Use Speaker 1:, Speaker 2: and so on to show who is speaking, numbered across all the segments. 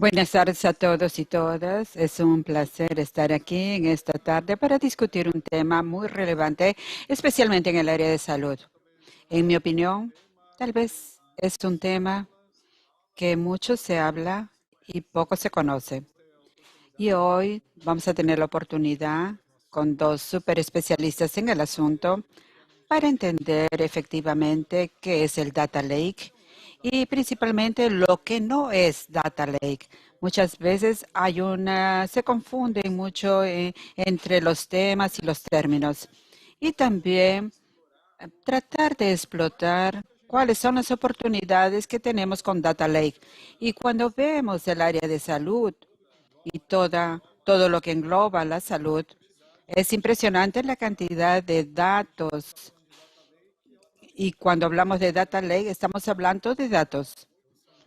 Speaker 1: Buenas tardes a todos y todas. Es un placer estar aquí en esta tarde para discutir un tema muy relevante, especialmente en el área de salud. En mi opinión, tal vez es un tema que mucho se habla y poco se conoce. Y hoy vamos a tener la oportunidad con dos super especialistas en el asunto para entender efectivamente qué es el Data Lake y principalmente lo que no es Data Lake. Muchas veces se confunden mucho entre los temas y los términos. Y también tratar de explotar cuáles son las oportunidades que tenemos con Data Lake. Y cuando vemos el área de salud y todo lo que engloba la salud, es impresionante la cantidad de datos y cuando hablamos de data lake, estamos hablando de datos,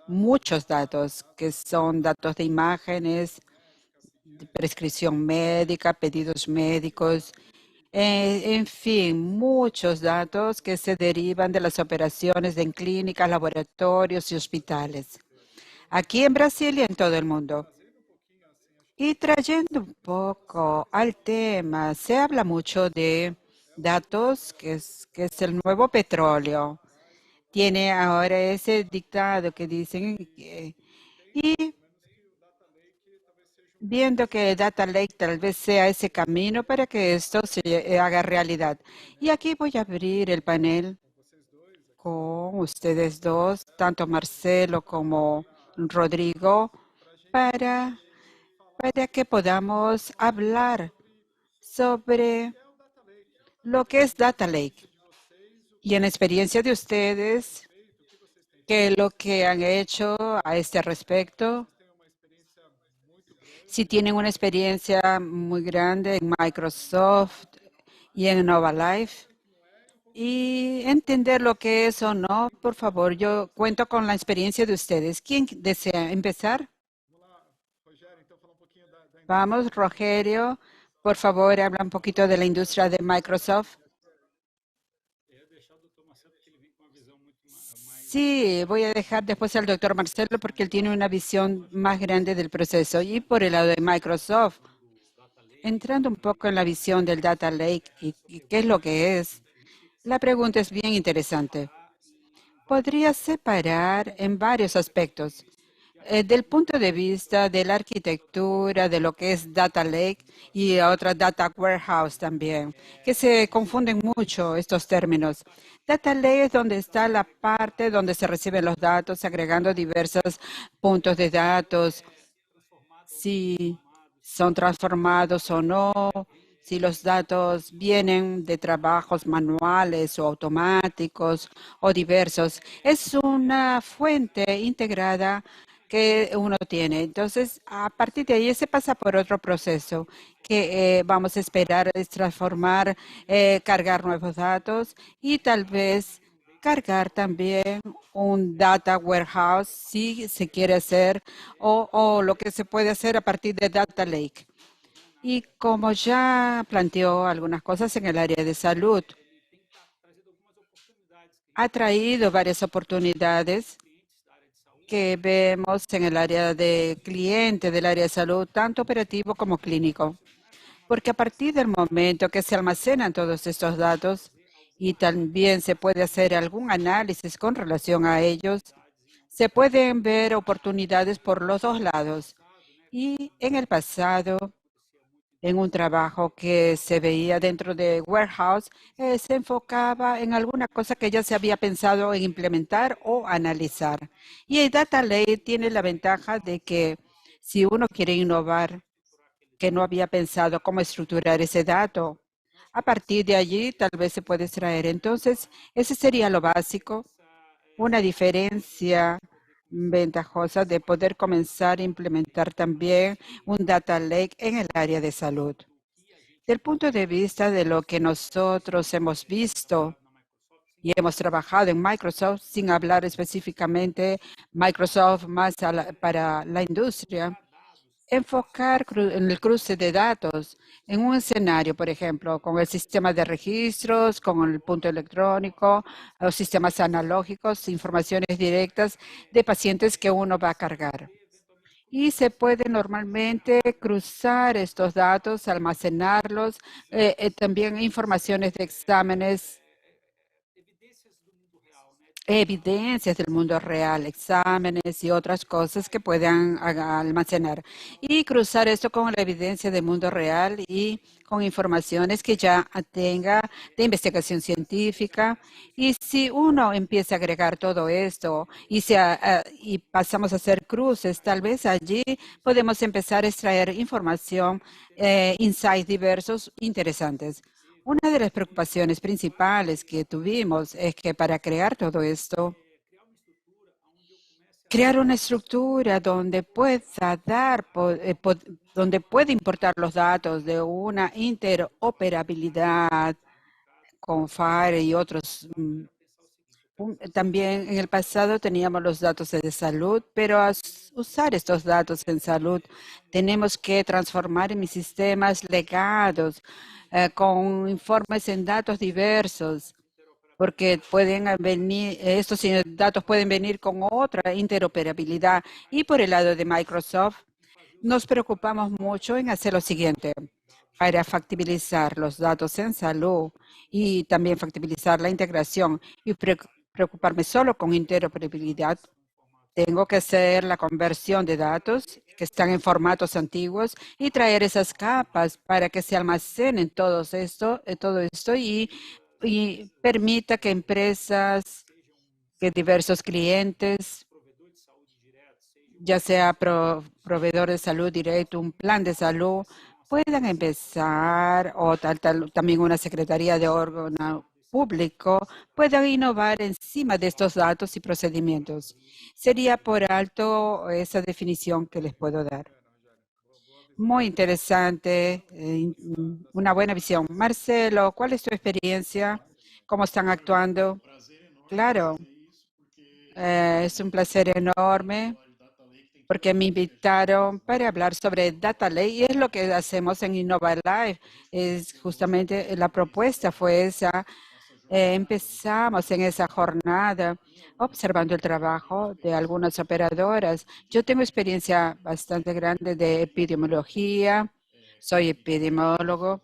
Speaker 1: muchos datos, que son datos de imágenes, de prescripción médica, pedidos médicos, en fin, muchos datos que se derivan de las operaciones en clínicas, laboratorios y hospitales, aquí en Brasil y en todo el mundo. Y trayendo un poco al tema, se habla mucho de datos, que es el nuevo petróleo. Tiene ahora ese dictado que dicen, y viendo que Data Lake tal vez sea ese camino para que esto se haga realidad. Y aquí voy a abrir el panel con ustedes dos, tanto Marcelo como Rodrigo, para, para que podamos hablar sobre lo que es Data Lake. Y en experiencia de ustedes, ¿qué es lo que han hecho a este respecto? Si tienen una experiencia muy grande en Microsoft y en Nova Life y entender lo que es o no, por favor, yo cuento con la experiencia de ustedes. ¿Quién desea empezar? Vamos, Rogerio, por favor, habla un poquito de la industria de Microsoft. Sí, voy a dejar después al doctor Marcelo porque él tiene una visión más grande del proceso. Y por el lado de Microsoft, entrando un poco en la visión del Data Lake y qué es lo que es, la pregunta es bien interesante. Podría separar en varios aspectos. Del punto de vista de la arquitectura, de lo que es Data Lake y otra Data Warehouse también, que se confunden mucho estos términos. Data Lake es donde está la parte donde se reciben los datos, agregando diversos puntos de datos, si son transformados o no, si los datos vienen de trabajos manuales o automáticos o diversos. Es una fuente integrada que uno tiene. Entonces, a partir de ahí se pasa por otro proceso que vamos a esperar es transformar, cargar nuevos datos y tal vez cargar también un data warehouse si se quiere hacer o lo que se puede hacer a partir de Data Lake. Y como ya planteó algunas cosas en el área de salud, ha traído varias oportunidades que vemos en el área de cliente del área de salud, tanto operativo como clínico. Porque a partir del momento que se almacenan todos estos datos y también se puede hacer algún análisis con relación a ellos, se pueden ver oportunidades por los dos lados. Y en el pasado, en un trabajo que se veía dentro de Warehouse, se enfocaba en alguna cosa que ya se había pensado en implementar o analizar. Y el Data Lake tiene la ventaja de que si uno quiere innovar, que no había pensado cómo estructurar ese dato, a partir de allí tal vez se puede extraer. Entonces, ese sería lo básico, una diferencia ventajosa de poder comenzar a implementar también un data lake en el área de salud. Del punto de vista de lo que nosotros hemos visto y hemos trabajado en Microsoft, sin hablar específicamente Microsoft más para la industria, enfocar en el cruce de datos en un escenario, por ejemplo, con el sistema de registros, con el punto electrónico, los sistemas analógicos, informaciones directas de pacientes que uno va a cargar. y se puede normalmente cruzar estos datos, almacenarlos, también informaciones de exámenes, evidencias del mundo real, exámenes y otras cosas que puedan almacenar y cruzar esto con la evidencia del mundo real y con informaciones que ya tenga de investigación científica. Y si uno empieza a agregar todo esto y pasamos a hacer cruces, tal vez allí podemos empezar a extraer información, insights diversos interesantes. Una de las preocupaciones principales que tuvimos es que para crear todo esto, crear una estructura donde pueda donde pueda importar los datos de una interoperabilidad con FAIR y otros. También en el pasado teníamos los datos de salud, pero usar estos datos en salud tenemos que transformar en mis sistemas legados con informes en datos diversos, porque pueden venir, estos datos pueden venir con otra interoperabilidad. Y por el lado de Microsoft, nos preocupamos mucho en hacer lo siguiente, para factibilizar los datos en salud y también factibilizar la integración y preocuparme solo con interoperabilidad. Tengo que hacer la conversión de datos que están en formatos antiguos y traer esas capas para que se almacenen todo esto y permita que empresas, que diversos clientes, ya sea proveedor de salud directo, un plan de salud, puedan empezar, o también una secretaría de órgano público, puedan innovar encima de estos datos y procedimientos. Sería por alto esa definición que les puedo dar. Muy interesante, una buena visión. Marcelo, ¿cuál es tu experiencia? ¿Cómo están actuando? Claro, es un placer enorme porque me invitaron para hablar sobre Data Lake y es lo que hacemos en Innova Live. Es justamente la propuesta fue esa. Empezamos en esa jornada observando el trabajo de algunas operadoras. Yo tengo experiencia bastante grande de epidemiología, soy epidemiólogo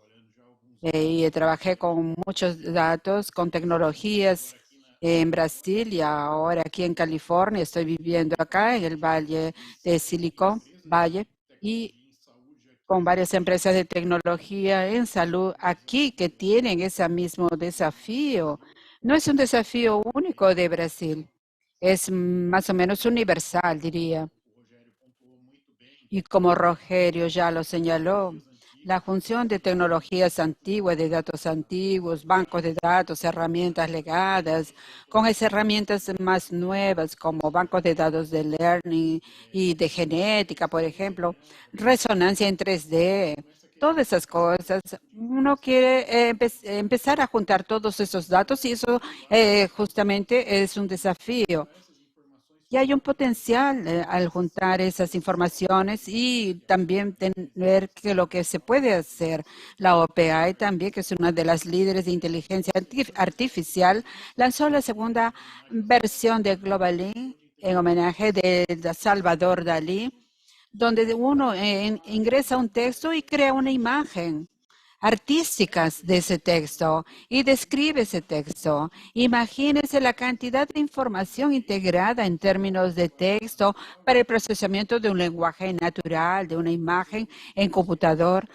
Speaker 1: y trabajé con muchos datos, con tecnologías en Brasil y ahora aquí en California. Estoy viviendo acá en el Valle de Silicon Valley y con varias empresas de tecnología en salud aquí que tienen ese mismo desafío. No es un desafío único de Brasil, es más o menos universal, diría. Y como Rogerio ya lo señaló, la función de tecnologías antiguas, de datos antiguos, bancos de datos, herramientas legadas, con esas herramientas más nuevas como bancos de datos de learning y de genética, por ejemplo, resonancia en 3D, todas esas cosas. Uno quiere empezar a juntar todos esos datos y eso justamente es un desafío. Y hay un potencial al juntar esas informaciones y también tener que lo que se puede hacer. La OpenAI también, que es una de las líderes de inteligencia artificial, lanzó la segunda versión de Globally en homenaje de Salvador Dalí, donde uno ingresa un texto y crea una imagen artísticas de ese texto y describe ese texto. Imagínese la cantidad de información integrada en términos de texto para el procesamiento de un lenguaje natural, de una imagen en computador,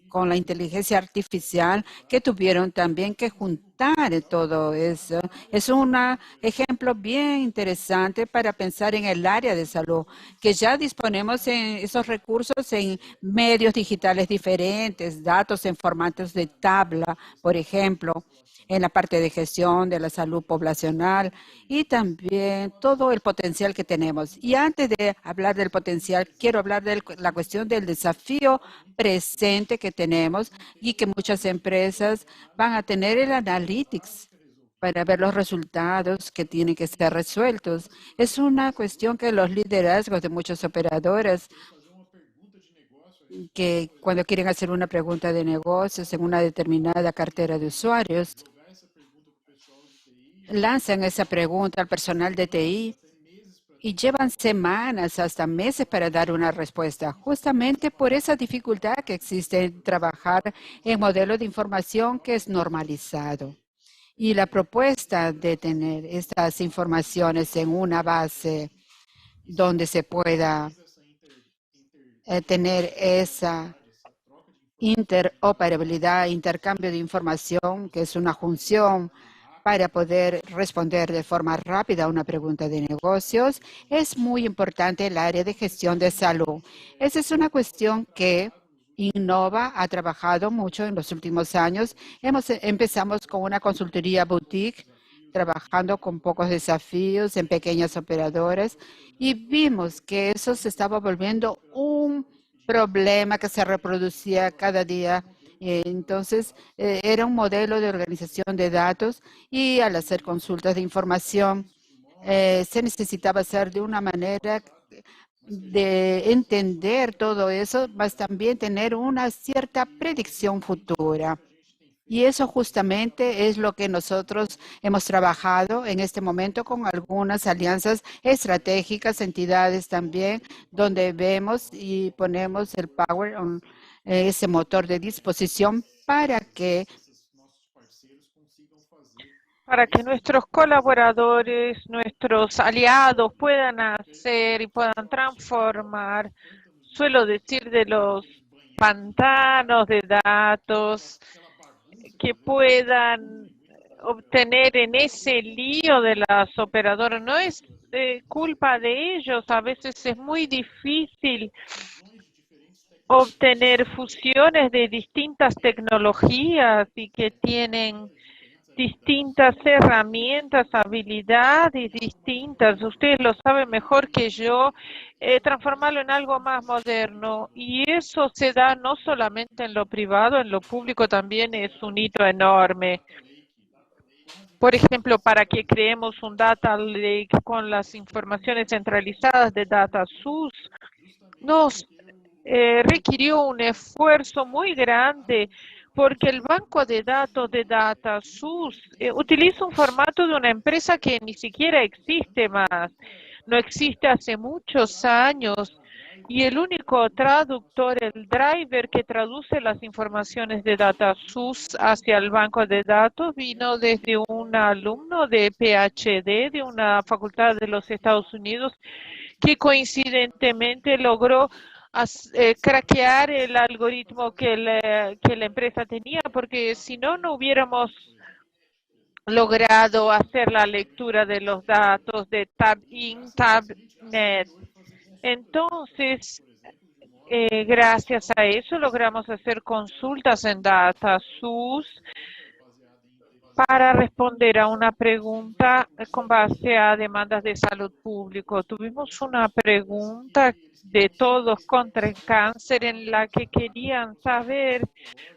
Speaker 1: con la inteligencia artificial que tuvieron también que juntar todo eso. Es un ejemplo bien interesante para pensar en el área de salud, que ya disponemos en esos recursos en medios digitales diferentes, datos en formatos de tabla, por ejemplo, en la parte de gestión de la salud poblacional y también todo el potencial que tenemos. Y antes de hablar del potencial, quiero hablar de la cuestión del desafío presente que tenemos y que muchas empresas van a tener el analytics para ver los resultados que tienen que ser resueltos. Es una cuestión que los liderazgos de muchas operadoras que cuando quieren hacer una pregunta de negocios en una determinada cartera de usuarios, lanzan esa pregunta al personal de TI y llevan semanas hasta meses para dar una respuesta, justamente por esa dificultad que existe en trabajar en modelo de información que es normalizado. Y la propuesta de tener estas informaciones en una base donde se pueda tener esa interoperabilidad, intercambio de información, que es una función para poder responder de forma rápida a una pregunta de negocios, es muy importante el área de gestión de salud. Esa es una cuestión que Innova ha trabajado mucho en los últimos años. Empezamos con una consultoría boutique, trabajando con pocos desafíos en pequeñas operadoras y vimos que eso se estaba volviendo un problema que se reproducía cada día. Entonces, era un modelo de organización de datos y al hacer consultas de información, se necesitaba hacer de una manera de entender todo eso, más también tener una cierta predicción futura. Y eso justamente es lo que nosotros hemos trabajado en este momento con algunas alianzas estratégicas, entidades también, donde vemos y ponemos el Power on ese motor de disposición
Speaker 2: para que nuestros colaboradores, nuestros aliados puedan hacer y puedan transformar, suelo decir, de los pantanos de datos, que puedan obtener en ese lío de las operadoras. No es culpa de ellos, a veces es muy difícil obtener fusiones de distintas tecnologías y que tienen distintas herramientas, habilidades distintas. Ustedes lo saben mejor que yo, transformarlo en algo más moderno. Y eso se da no solamente en lo privado, en lo público también es un hito enorme. Por ejemplo, para que creemos un data lake con las informaciones centralizadas de DataSUS, nos requirió un esfuerzo muy grande porque el banco de datos de DataSUS utiliza un formato de una empresa que ni siquiera existe más, no existe hace muchos años y el único traductor, el driver que traduce las informaciones de DataSUS hacia el banco de datos vino desde un alumno de PhD de una facultad de los Estados Unidos que coincidentemente logró craquear el algoritmo que la empresa tenía, porque si no, no hubiéramos logrado hacer la lectura de los datos de TabIN, TabNet. Entonces, gracias a eso logramos hacer consultas en DataSUS para responder a una pregunta con base a demandas de salud pública. Tuvimos una pregunta de todos contra el cáncer en la que querían saber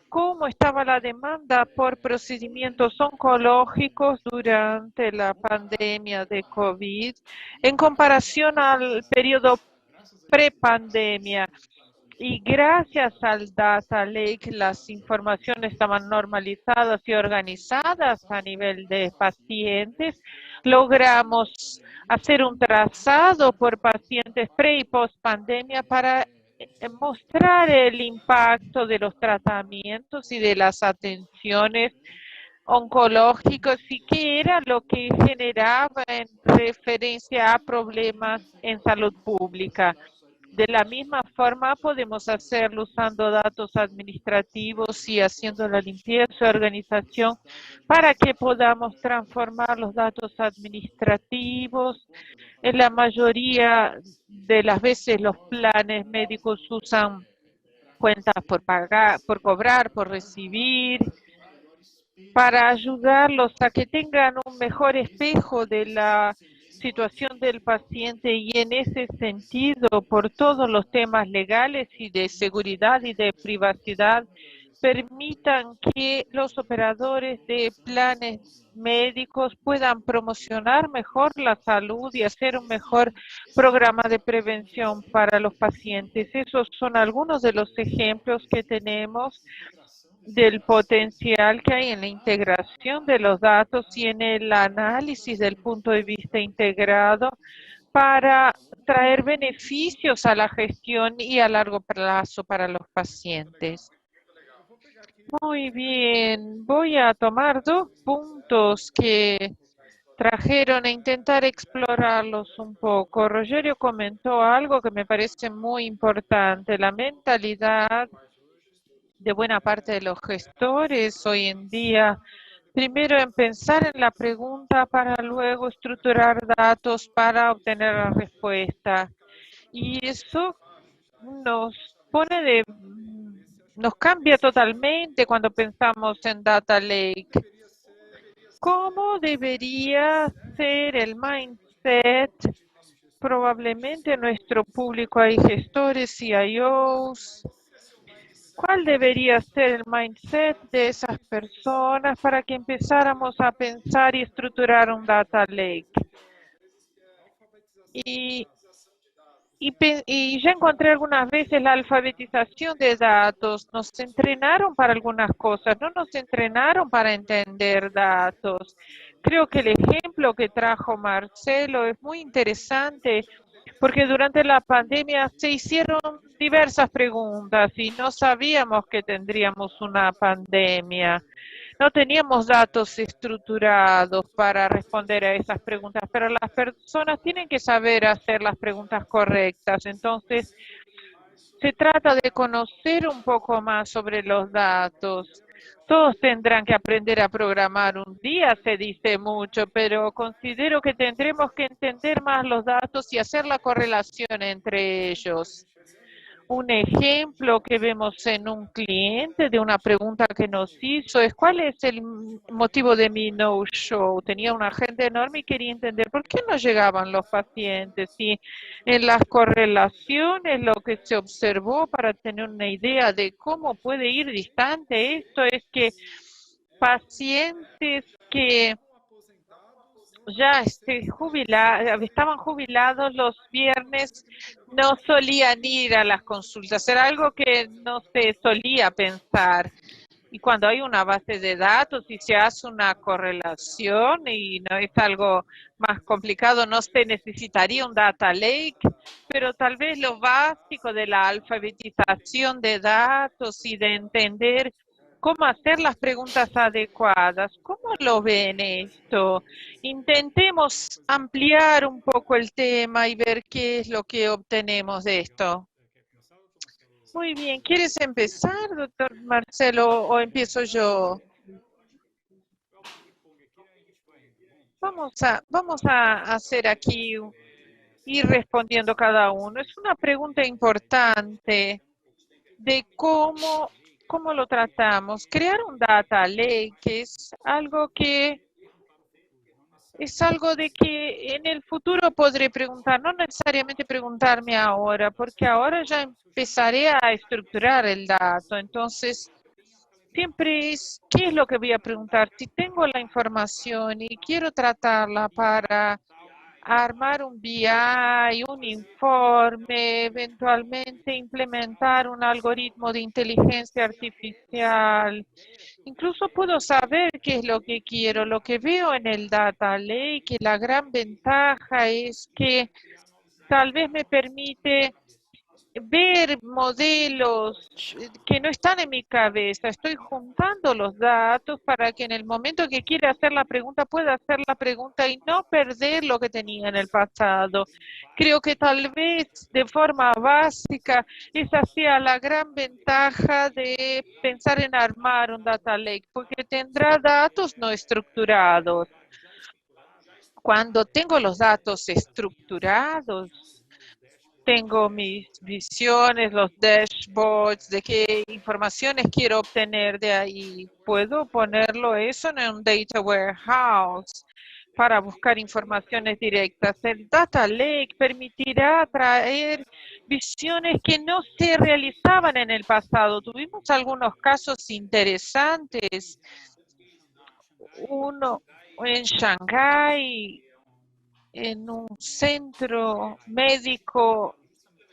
Speaker 2: cómo estaba la demanda por procedimientos oncológicos durante la pandemia de COVID en comparación al periodo prepandemia. Y gracias al Data Lake, las informaciones estaban normalizadas y organizadas a nivel de pacientes. Logramos hacer un trazado por pacientes pre y post pandemia para mostrar el impacto de los tratamientos y de las atenciones oncológicos y qué era lo que generaba en referencia a problemas en salud pública. De la misma forma podemos hacerlo usando datos administrativos y haciendo la limpieza de organización para que podamos transformar los datos administrativos. En la mayoría de las veces los planes médicos usan cuentas por pagar, por cobrar, por recibir, para ayudarlos a que tengan un mejor espejo de la situación del paciente y en ese sentido, por todos los temas legales y de seguridad y de privacidad, permitan que los operadores de planes médicos puedan promocionar mejor la salud y hacer un mejor programa de prevención para los pacientes. Esos son algunos de los ejemplos que tenemos del potencial que hay en la integración de los datos y en el análisis del punto de vista integrado para traer beneficios a la gestión y a largo plazo para los pacientes. Muy bien, voy a tomar dos puntos que trajeron e intentar explorarlos un poco. Rogerio comentó algo que me parece muy importante, la mentalidad de buena parte de los gestores hoy en día. Primero en pensar en la pregunta para luego estructurar datos para obtener la respuesta. Y eso nos nos cambia totalmente cuando pensamos en Data Lake. ¿Cómo debería ser el mindset? Probablemente nuestro público hay gestores, CIOs. ¿Cuál debería ser el mindset de esas personas para que empezáramos a pensar y estructurar un data lake? Y ya encontré algunas veces la alfabetización de datos. Nos entrenaron para algunas cosas, no nos entrenaron para entender datos. Creo que el ejemplo que trajo Marcelo es muy interesante porque durante la pandemia se hicieron diversas preguntas y no sabíamos que tendríamos una pandemia. No teníamos datos estructurados para responder a esas preguntas, pero las personas tienen que saber hacer las preguntas correctas. Entonces, se trata de conocer un poco más sobre los datos. Todos tendrán que aprender a programar un día, se dice mucho, pero considero que tendremos que entender más los datos y hacer la correlación entre ellos. Un ejemplo que vemos en un cliente de una pregunta que nos hizo es ¿cuál es el motivo de mi no-show? Tenía una agenda enorme y quería entender por qué no llegaban los pacientes. Y en las correlaciones lo que se observó para tener una idea de cómo puede ir distante esto es que pacientes que ya estaban jubilados los viernes, no solían ir a las consultas. Era algo que no se solía pensar. Y cuando hay una base de datos y se hace una correlación y no es algo más complicado, no se necesitaría un data lake, pero tal vez lo básico de la alfabetización de datos y de entender cómo hacer las preguntas adecuadas. ¿Cómo lo ven esto? Intentemos ampliar un poco el tema y ver qué es lo que obtenemos de esto. Muy bien, ¿quieres empezar, doctor Marcelo, o empiezo yo? Vamos a hacer aquí, ir respondiendo cada uno. Es una pregunta importante de cómo lo tratamos. Crear un data lake es algo de que en el futuro podré preguntar, no necesariamente preguntarme ahora, porque ahora ya empezaré a estructurar el dato. Entonces, siempre es, ¿qué es lo que voy a preguntar? Si tengo la información y quiero tratarla para armar un BI, un informe, eventualmente implementar un algoritmo de inteligencia artificial. Incluso puedo saber qué es lo que quiero. Lo que veo en el Data Lake, que la gran ventaja es que tal vez me permite ver modelos que no están en mi cabeza. Estoy juntando los datos para que en el momento que quiera hacer la pregunta pueda hacer la pregunta y no perder lo que tenía en el pasado. Creo que tal vez de forma básica esa sea la gran ventaja de pensar en armar un data lake, porque tendrá datos no estructurados. Cuando tengo los datos estructurados, tengo mis visiones, los dashboards, de qué informaciones quiero obtener de ahí. Puedo ponerlo eso en un data warehouse para buscar informaciones directas. El data lake permitirá traer visiones que no se realizaban en el pasado. Tuvimos algunos casos interesantes. Uno en Shanghái, en un centro médico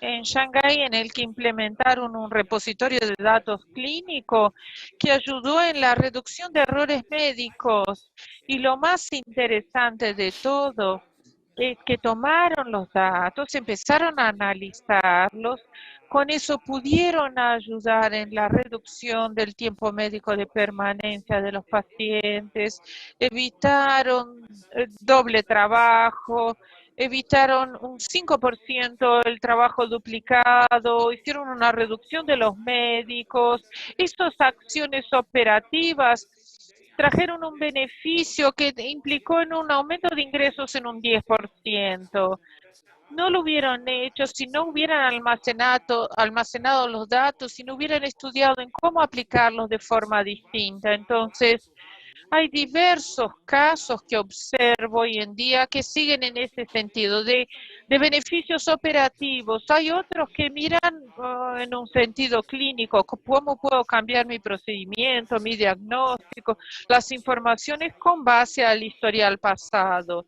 Speaker 2: en Shanghái en el que implementaron un repositorio de datos clínico que ayudó en la reducción de errores médicos. Y lo más interesante de todo que tomaron los datos, empezaron a analizarlos, con eso pudieron ayudar en la reducción del tiempo médico de permanencia de los pacientes, evitaron doble trabajo, evitaron un 5% el trabajo duplicado, hicieron una reducción de los médicos. Estas acciones operativas trajeron un beneficio que implicó en un aumento de ingresos en un 10%. No lo hubieran hecho si no hubieran almacenado los datos, si no hubieran estudiado en cómo aplicarlos de forma distinta. Entonces, hay diversos casos que observo hoy en día que siguen en ese sentido de beneficios operativos. Hay otros que miran en un sentido clínico, cómo puedo cambiar mi procedimiento, mi diagnóstico, las informaciones con base al historial pasado.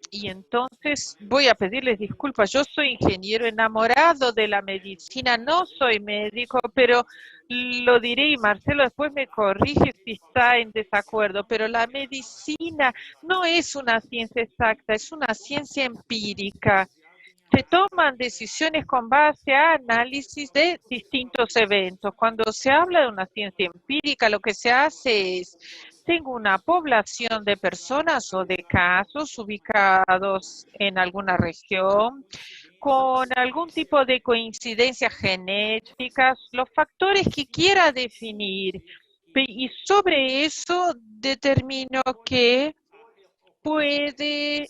Speaker 2: Y entonces voy a pedirles disculpas. Yo soy ingeniero enamorado de la medicina, no soy médico, pero lo diré y Marcelo después me corrige si está en desacuerdo, pero la medicina no es una ciencia exacta, es una ciencia empírica. Se toman decisiones con base a análisis de distintos eventos. Cuando se habla de una ciencia empírica, lo que se hace es, tengo una población de personas o de casos ubicados en alguna región con algún tipo de coincidencias genéticas, los factores que quiera definir. Y sobre eso determino que puede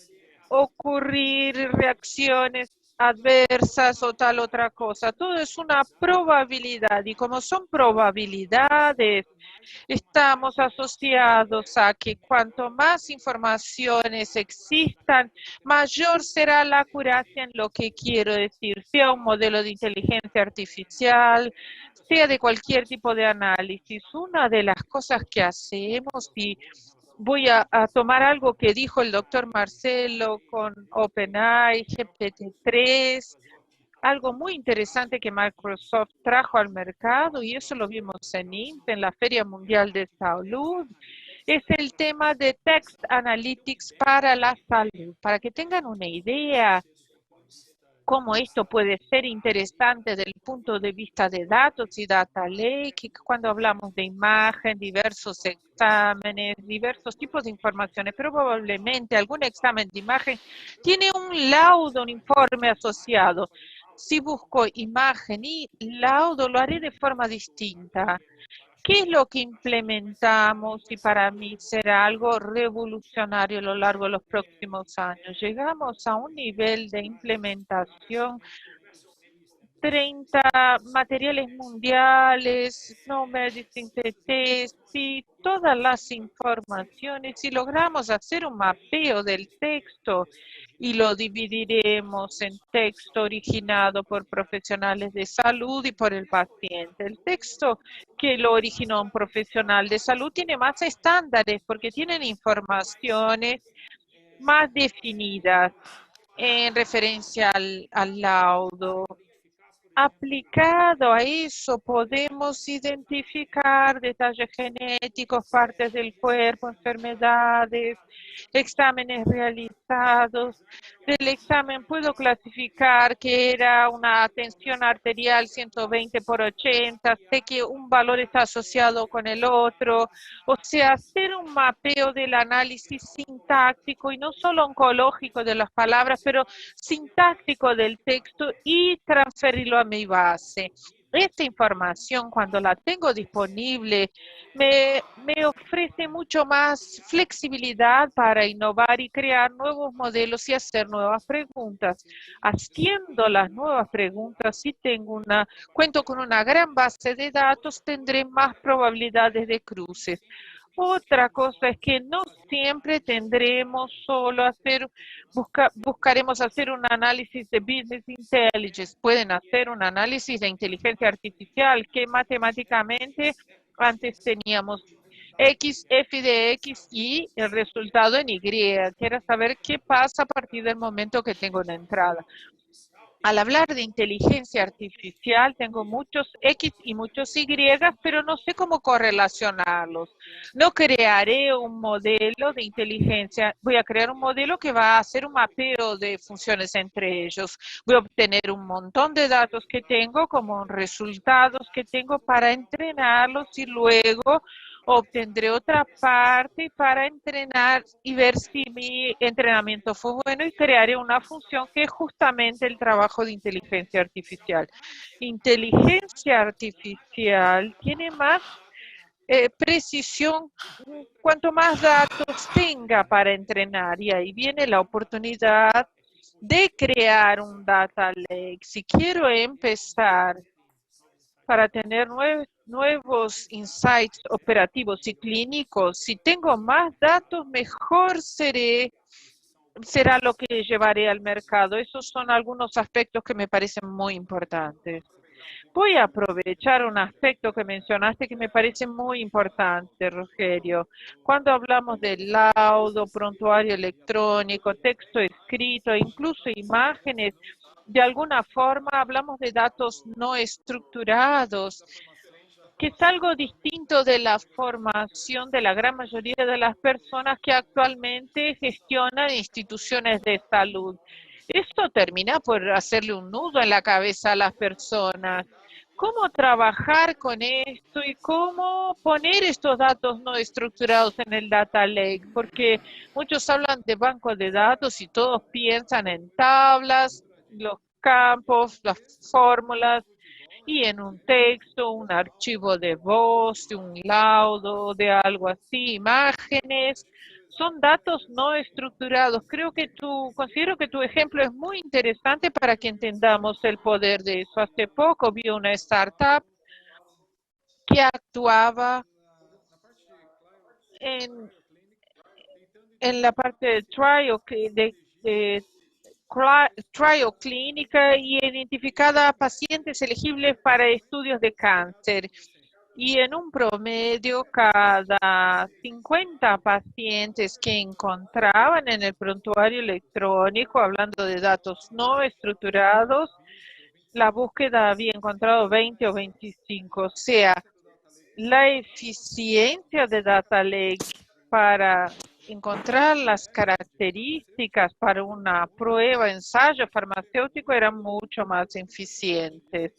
Speaker 2: ocurrir reacciones adversas o tal otra cosa. Todo es una probabilidad y como son probabilidades, estamos asociados a que cuanto más informaciones existan, mayor será la acuracia en lo que quiero decir, sea un modelo de inteligencia artificial, sea de cualquier tipo de análisis. Una de las cosas que hacemos y voy a tomar algo que dijo el doctor Marcelo con OpenAI, GPT-3, algo muy interesante que Microsoft trajo al mercado, y eso lo vimos en INTE, en la Feria Mundial de Salud, es el tema de Text Analytics para la salud. Para que tengan una idea, cómo esto puede ser interesante desde el punto de vista de datos y data lake, cuando hablamos de imagen, diversos exámenes, diversos tipos de informaciones, probablemente algún examen de imagen tiene un laudo, un informe asociado. Si busco imagen y laudo, lo haré de forma distinta. ¿Qué es lo que implementamos? Y para mí será algo revolucionario a lo largo de los próximos años. Llegamos a un nivel de implementación 30 materiales mundiales, no medicine test y todas las informaciones. Si logramos hacer un mapeo del texto y lo dividiremos en texto originado por profesionales de salud y por el paciente. El texto que lo originó un profesional de salud tiene más estándares porque tienen informaciones más definidas en referencia al laudo. Aplicado a eso, podemos identificar detalles genéticos, partes del cuerpo, enfermedades, exámenes realizados. Del examen puedo clasificar que era una tensión arterial 120 por 80, sé que un valor está asociado con el otro, o sea, hacer un mapeo del análisis sintáctico y no solo oncológico de las palabras, pero sintáctico del texto y transferirlo a mi base. Esta información, cuando la tengo disponible, me ofrece mucho más flexibilidad para innovar y crear nuevos modelos y hacer nuevas preguntas. Haciendo las nuevas preguntas, si cuento con una gran base de datos, tendré más probabilidades de cruces. Otra cosa es que no siempre tendremos solo buscaremos hacer un análisis de business intelligence. Pueden hacer un análisis de inteligencia artificial que matemáticamente antes teníamos X, F de X y el resultado en Y. Quiero saber qué pasa a partir del momento que tengo una entrada. al hablar de inteligencia artificial, tengo muchos X y muchos Y, pero no sé cómo correlacionarlos. No crearé un modelo de inteligencia, voy a crear un modelo que va a hacer un mapeo de funciones entre ellos. Voy a obtener un montón de datos que tengo como resultados que tengo para entrenarlos y luego obtendré otra parte para entrenar y ver si mi entrenamiento fue bueno y crearé una función que es justamente el trabajo de inteligencia artificial. Inteligencia artificial tiene más precisión cuanto más datos tenga para entrenar y ahí viene la oportunidad de crear un data lake. Si quiero empezar para tener nuevos insights operativos y clínicos. Si tengo más datos, mejor será lo que llevaré al mercado. Esos son algunos aspectos que me parecen muy importantes. Voy a aprovechar un aspecto que mencionaste que me parece muy importante, Rogelio. Cuando hablamos de laudo, prontuario electrónico, texto escrito, incluso imágenes, de alguna forma hablamos de datos no estructurados, que es algo distinto de la formación de la gran mayoría de las personas que actualmente gestionan instituciones de salud. Esto termina por hacerle un nudo en la cabeza a las personas. ¿Cómo trabajar con esto y cómo poner estos datos no estructurados en el data lake? Porque muchos hablan de bancos de datos y todos piensan en tablas, los campos, las fórmulas, y en un texto, un archivo de voz, de un laudo, de algo así, imágenes, son datos no estructurados. Considero que tu ejemplo es muy interesante para que entendamos el poder de eso. Hace poco vi una startup que actuaba en, en la parte de trial clínica y identificada pacientes elegibles para estudios de cáncer. Y en un promedio, cada 50 pacientes que encontraban en el prontuario electrónico, hablando de datos no estructurados, la búsqueda había encontrado 20 o 25. O sea, la eficiencia de Data Lake para encontrar las características para una prueba, ensayo farmacéutico eran mucho más eficientes.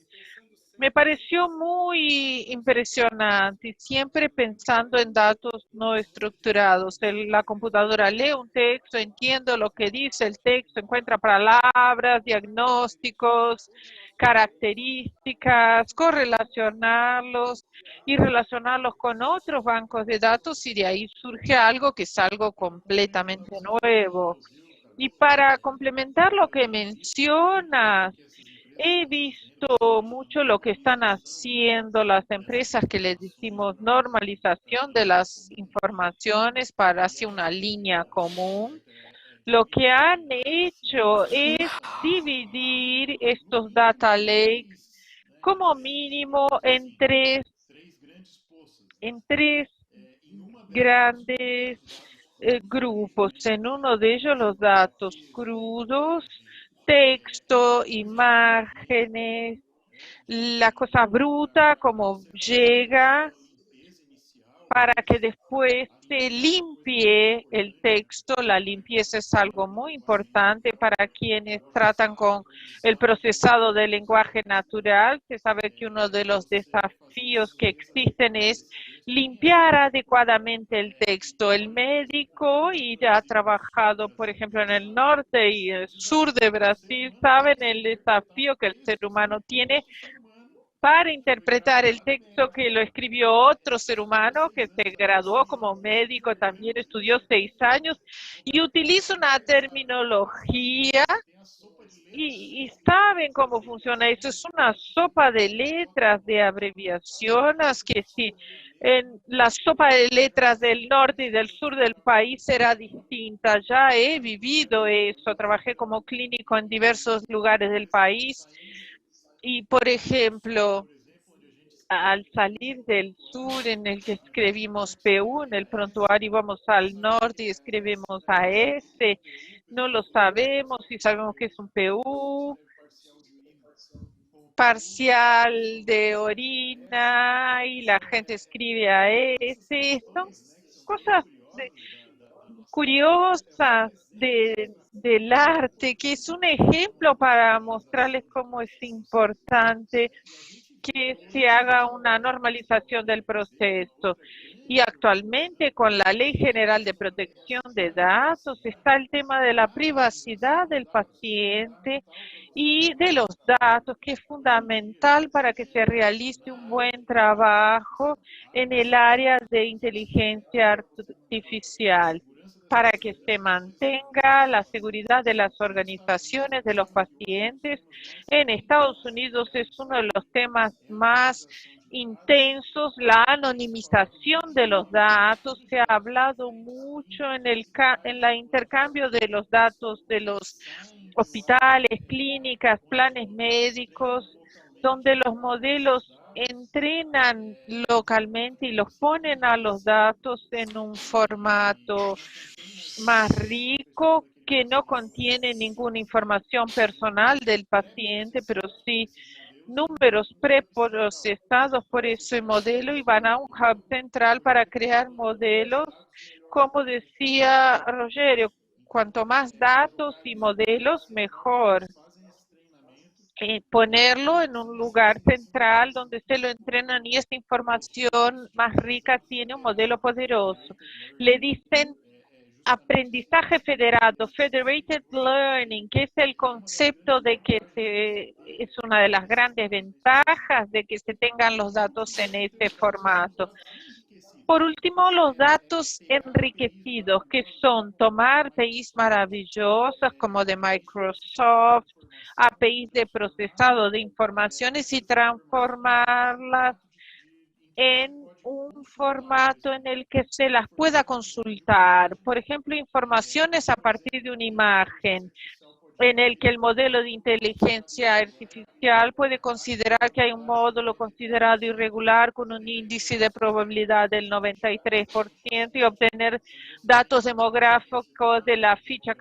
Speaker 2: Me pareció muy impresionante, siempre pensando en datos no estructurados. La computadora lee un texto, entiendo lo que dice el texto, encuentra palabras, diagnósticos, características, correlacionarlos y relacionarlos con otros bancos de datos y de ahí surge algo que es algo completamente nuevo. Y para complementar lo que mencionas, he visto mucho lo que están haciendo las empresas que les decimos normalización de las informaciones para hacer una línea común. Lo que han hecho es dividir estos data lakes como mínimo en tres grandes grupos. En uno de ellos los datos crudos, texto, imágenes, la cosa bruta, como llega, para que después se limpie el texto. La limpieza es algo muy importante para quienes tratan con el procesado del lenguaje natural. Se sabe que uno de los desafíos que existen es limpiar adecuadamente el texto. El médico, y ya ha trabajado, por ejemplo, en el norte y el sur de Brasil, saben el desafío que el ser humano tiene para interpretar el texto que lo escribió otro ser humano que se graduó como médico, también estudió 6 años y utiliza una terminología y saben cómo funciona eso. Es una sopa de letras, de abreviaciones, que si en la sopa de letras del norte y del sur del país será distinta. Ya he vivido eso, trabajé como clínico en diversos lugares del país y, por ejemplo, al salir del sur en el que escribimos PU, en el prontuario vamos al norte y escribimos AS, no lo sabemos, si sabemos que es un PU, parcial de orina y la gente escribe a ese. Son cosas curiosas del arte, que es un ejemplo para mostrarles cómo es importante que se haga una normalización del proceso. Y actualmente con la Ley General de Protección de Datos está el tema de la privacidad del paciente y de los datos, que es fundamental para que se realice un buen trabajo en el área de inteligencia artificial, para que se mantenga la seguridad de las organizaciones, de los pacientes. En Estados Unidos es uno de los temas más intensos, la anonimización de los datos. Se ha hablado mucho en el intercambio de los datos de los hospitales, clínicas, planes médicos, donde los modelos entrenan localmente y los ponen a los datos en un formato más rico, que no contiene ninguna información personal del paciente, pero sí números preprocesados por ese modelo, y van a un hub central para crear modelos. Como decía Rogerio, cuanto más datos y modelos, mejor. Ponerlo en un lugar central donde se lo entrenan, y esta información más rica tiene un modelo poderoso. Le dicen aprendizaje federado, federated learning, que es el concepto de que es una de las grandes ventajas de que se tengan los datos en ese formato. Por último, los datos enriquecidos, que son tomar APIs maravillosas como de Microsoft, APIs de procesado de informaciones, y transformarlas en un formato en el que se las pueda consultar. Por ejemplo, informaciones a partir de una imagen, en el que el modelo de inteligencia artificial puede considerar que hay un módulo considerado irregular con un índice de probabilidad del 93%, y obtener datos demográficos de la ficha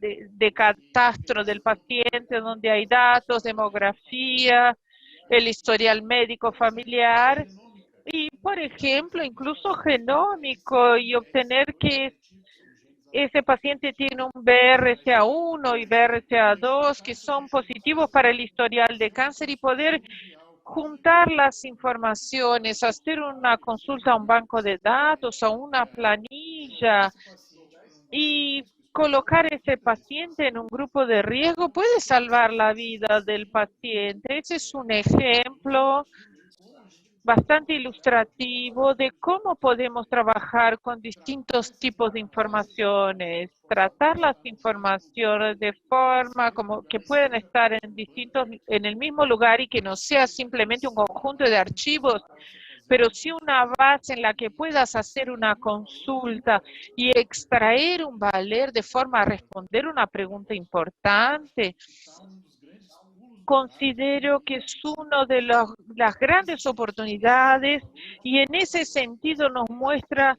Speaker 2: de catastro del paciente, donde hay datos, demografía, el historial médico familiar y, por ejemplo, incluso genómico, y obtener que ese paciente tiene un BRCA1 y BRCA2 que son positivos para el historial de cáncer, y poder juntar las informaciones, hacer una consulta a un banco de datos, a una planilla, y colocar ese paciente en un grupo de riesgo puede salvar la vida del paciente. Ese es un ejemplo bastante ilustrativo de cómo podemos trabajar con distintos tipos de informaciones, tratar las informaciones de forma como que pueden estar en el mismo lugar, y que no sea simplemente un conjunto de archivos, pero sí una base en la que puedas hacer una consulta y extraer un valor de forma a responder una pregunta importante. Considero que es una de las grandes oportunidades, y en ese sentido nos muestra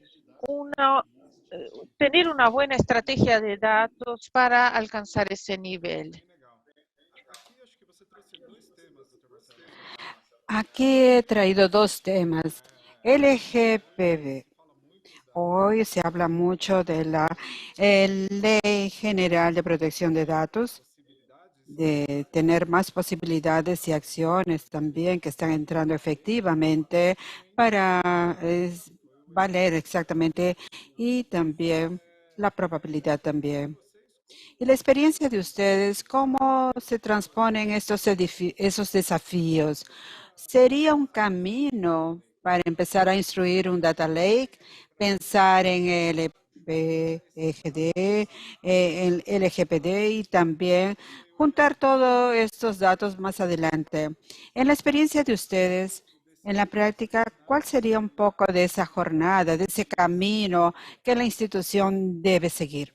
Speaker 2: tener una buena estrategia de datos para alcanzar ese nivel.
Speaker 1: Aquí he traído dos temas. LGPD. Hoy se habla mucho de la Ley General de Protección de Datos, de tener más posibilidades y acciones también que están entrando efectivamente para valer exactamente, y también la probabilidad también. Y la experiencia de ustedes, ¿cómo se transponen esos desafíos? ¿Sería un camino para empezar a instruir un data lake, pensar en el EGD, el LGPD, y también juntar todos estos datos más adelante? En la experiencia de ustedes, en la práctica, ¿cuál sería un poco de esa jornada, de ese camino que la institución debe seguir?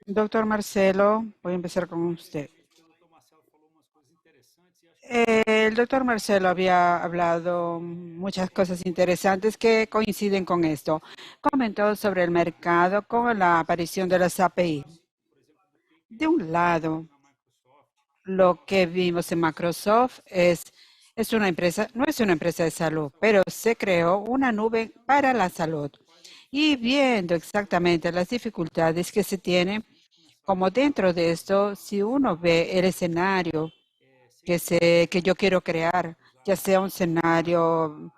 Speaker 1: Doctor Marcelo, voy a empezar con usted. El doctor Marcelo había hablado muchas cosas interesantes que coinciden con esto. Comentó sobre el mercado con la aparición de las API. De un lado, lo que vimos en Microsoft es una empresa, no es una empresa de salud, pero se creó una nube para la salud. Y viendo exactamente las dificultades que se tienen, como dentro de esto, si uno ve el escenario que yo quiero crear, ya sea un escenario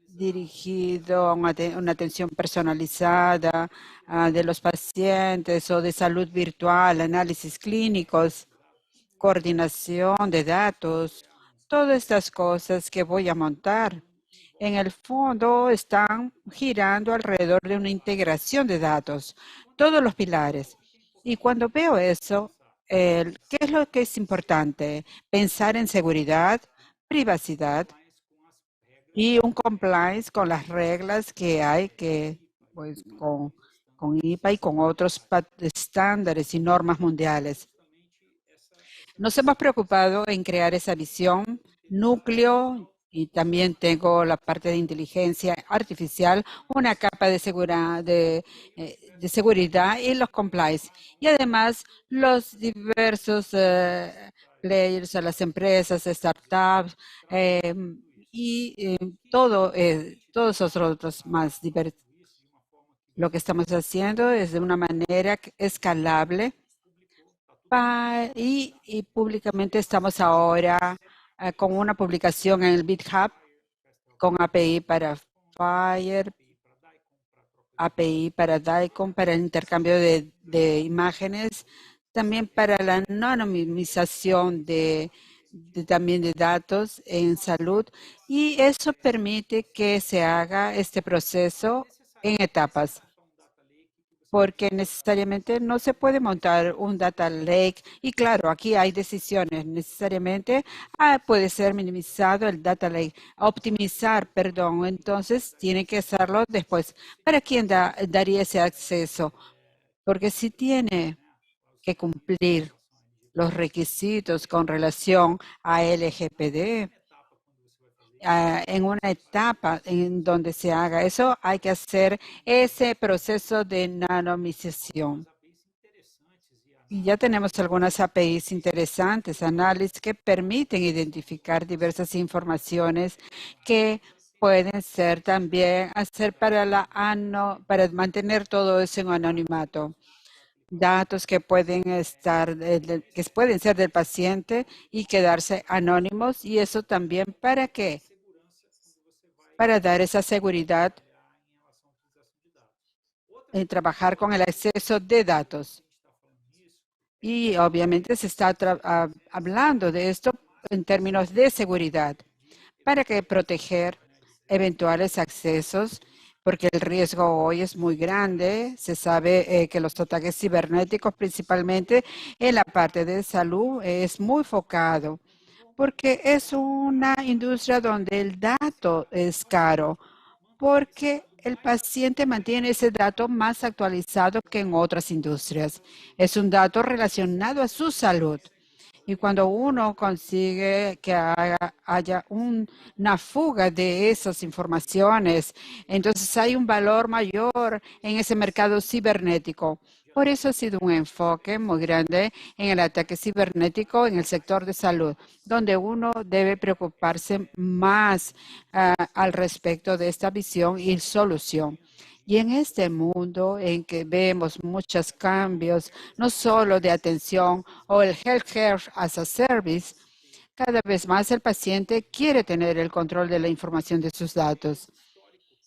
Speaker 1: dirigido a una atención personalizada de los pacientes o de salud virtual, análisis clínicos, coordinación de datos, todas estas cosas que voy a montar. En el fondo están girando alrededor de una integración de datos, todos los pilares. Y cuando veo eso, ¿qué es lo que es importante? Pensar en seguridad, privacidad y un compliance con las reglas que hay pues, con IPA y con otros estándares y normas mundiales. Nos hemos preocupado en crear esa visión, núcleo, y también tengo la parte de inteligencia artificial, una capa de seguridad y los compliance. Y además los diversos players, las empresas, startups eh, todos los otros más diversos. Lo que estamos haciendo es de una manera escalable y públicamente estamos ahora con una publicación en el GitHub con API para Fire, API para DICOM, para el intercambio de imágenes, también para la anonimización también de datos en salud, y eso permite que se haga este proceso en etapas, porque necesariamente no se puede montar un data lake. Y claro, aquí hay decisiones. Necesariamente puede ser minimizado el data lake, optimizar, perdón. Entonces, tiene que hacerlo después. ¿Para quién daría ese acceso? Porque si tiene que cumplir los requisitos con relación a LGPD, en una etapa en donde se haga eso, hay que hacer ese proceso de anonimización. Y ya tenemos algunas APIs interesantes, análisis que permiten identificar diversas informaciones que pueden ser también hacer para mantener todo eso en anonimato. Datos que pueden que pueden ser del paciente y quedarse anónimos, y eso también ¿para qué? Para dar esa seguridad en trabajar con el acceso de datos. Y obviamente se está hablando de esto en términos de seguridad para que proteger eventuales accesos, porque el riesgo hoy es muy grande. Se sabe que los ataques cibernéticos, principalmente en la parte de salud, es muy focado, porque es una industria donde el dato es caro, porque el paciente mantiene ese dato más actualizado que en otras industrias. Es un dato relacionado a su salud. Y cuando uno consigue que haya una fuga de esas informaciones, entonces hay un valor mayor en ese mercado cibernético. Por eso ha sido un enfoque muy grande en el ataque cibernético en el sector de salud, donde uno debe preocuparse más al respecto de esta visión y solución. Y en este mundo en que vemos muchos cambios, no solo de atención o el healthcare as a service, cada vez más el paciente quiere tener el control de la información de sus datos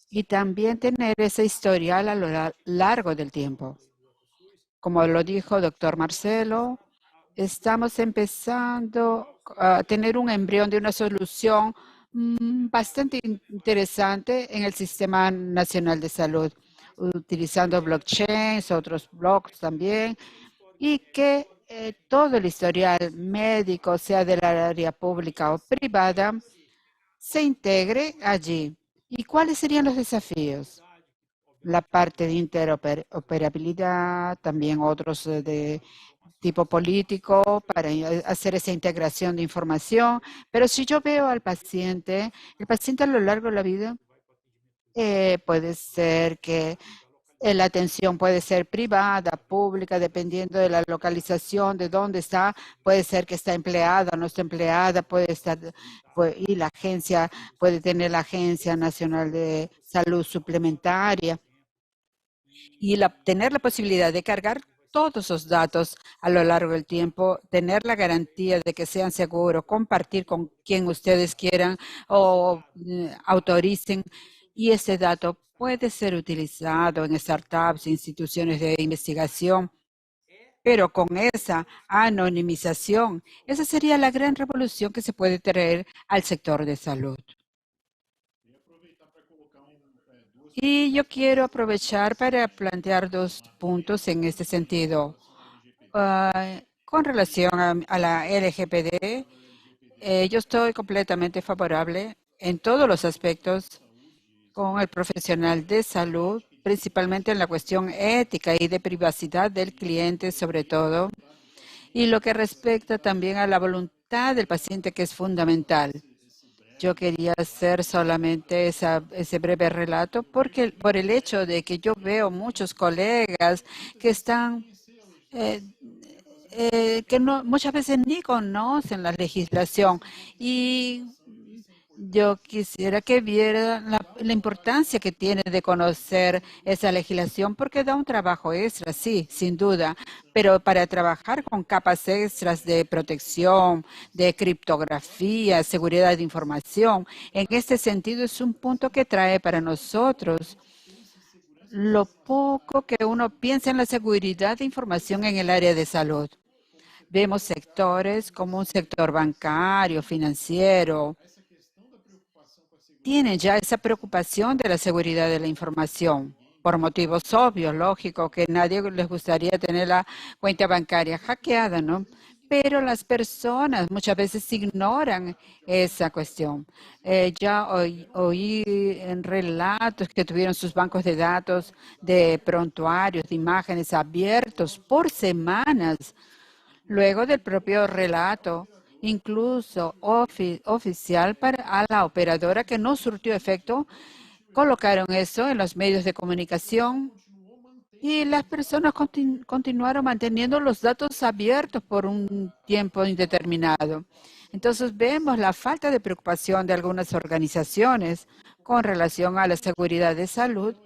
Speaker 1: y también tener ese historial a lo largo del tiempo. Como lo dijo el doctor Marcelo, estamos empezando a tener un embrión de una solución bastante interesante en el Sistema Nacional de Salud, utilizando blockchains, otros blogs también, y que todo el historial médico, sea del área pública o privada, se integre allí. ¿Y cuáles serían los desafíos? La parte de interoperabilidad, también otros de tipo político para hacer esa integración de información. Pero si yo veo al paciente, el paciente a lo largo de la vida puede ser que La atención puede ser privada, pública, dependiendo de la localización, de dónde está. Puede ser que está empleada o no está empleada, y la agencia puede tener la Agencia Nacional de Salud Suplementaria y tener la posibilidad de cargar todos esos datos a lo largo del tiempo, tener la garantía de que sean seguros, compartir con quien ustedes quieran o autoricen, y ese dato puede ser utilizado en startups, instituciones de investigación, pero con esa anonimización, esa sería la gran revolución que se puede traer al sector de salud. Y yo quiero aprovechar para plantear dos puntos en este sentido. Con relación a la LGPD, yo estoy completamente favorable en todos los aspectos con el profesional de salud, principalmente en la cuestión ética y de privacidad del cliente sobre todo, y lo que respecta también a la voluntad del paciente, que es fundamental. Yo quería hacer solamente ese breve relato por el hecho de que yo veo muchos colegas que están, eh, que no, muchas veces ni conocen la legislación, y yo quisiera que vieran la importancia que tiene de conocer esa legislación, porque da un trabajo extra, sí, sin duda, pero para trabajar con capas extras de protección, de criptografía, seguridad de información, en este sentido es un punto que trae para nosotros lo poco que uno piensa en la seguridad de información en el área de salud. Vemos sectores como un sector bancario, financiero, tienen ya esa preocupación de la seguridad de la información, por motivos obvios, lógico, que nadie les gustaría tener la cuenta bancaria hackeada, ¿no? Pero las personas muchas veces ignoran esa cuestión. Ya oí en relatos que tuvieron sus bancos de datos de prontuarios, de imágenes abiertos por semanas. Luego del propio relato, incluso oficial a la operadora que no surtió efecto, colocaron eso en los medios de comunicación y las personas continuaron manteniendo los datos abiertos por un tiempo indeterminado. Entonces vemos la falta de preocupación de algunas organizaciones con relación a la seguridad de salud